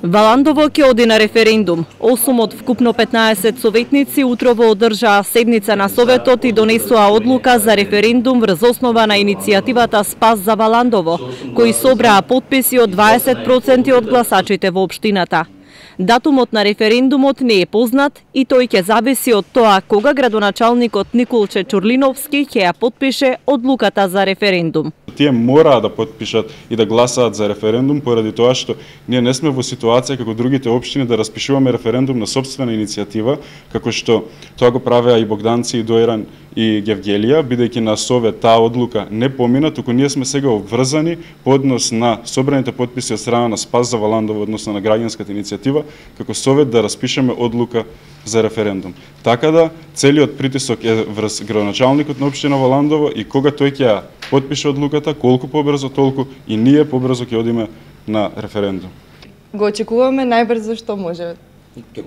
Валандово ќе оди на референдум. 8 од вкупно 15 советници утрово одржаа седница на Советот и донесоа одлука за референдум врз основа на иницијативата Спас за Валандово, кои собраа потписи од 20% од гласачите во општината. Датумот на референдумот не е познат и тој ќе зависи од тоа кога градоначалникот Николче Чурлиновски ќе ја потпише одлуката за референдум. Тие мораа да потпишат и да гласаат за референдум поради тоа што ние не сме во ситуација како другите општини да распишуваме референдум на собствена иницијатива, како што тоа го правеа и Богданци, и Дојран, и Гевгелија, бидејќи на Совет таа одлука не помина, туку ние сме сега обврзани по однос на собраните потписи од страна на Спас за Валандово, односно на граѓанската иницијатива, како Совет да распишеме одлука за референдум. Така да целиот притисок е врз градоначалникот на општина Валандово и кога тој ќе ја потпише одлуката, колку побрзо толку и ние побрзо ќе одиме на референдум. Го очекуваме најбрзо што може.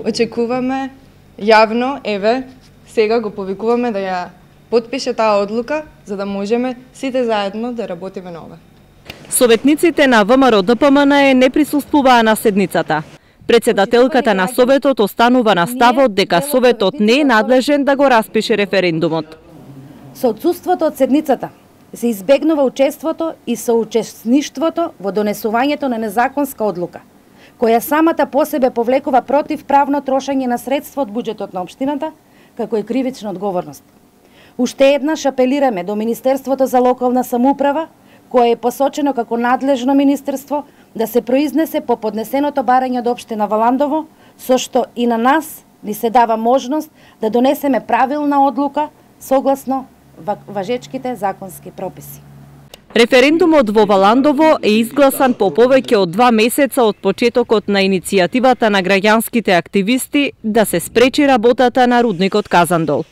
Очекуваме јавно, еве, сега го повикуваме да ја потпише таа одлука, за да можеме сите заедно да работиме на ова. Советниците на ВМРО ДПМН не присуствуваа на седницата. Председателката на Советот останува на ставот дека Советот не е надлежен да го распише референдумот. Со отсуството од седницата се избегнува учеството и соучесништвото во донесувањето на незаконска одлука, која самата по себе повлекува противправно трошење на средства од буџетот на општината, како и кривична одговорност. Уште еднаш апелираме до Министерството за локална самоуправа, кое е посочено како надлежно министерство, да се произнесе по поднесеното барање од општина Валандово, со што и на нас ни се дава можност да донесеме правилна одлука согласно важечките законски прописи. Референдумот во Валандово е изгласан по повеќе од 2 месеца од почетокот на иницијативата на граѓанските активисти да се спречи работата на рудникот Казандол.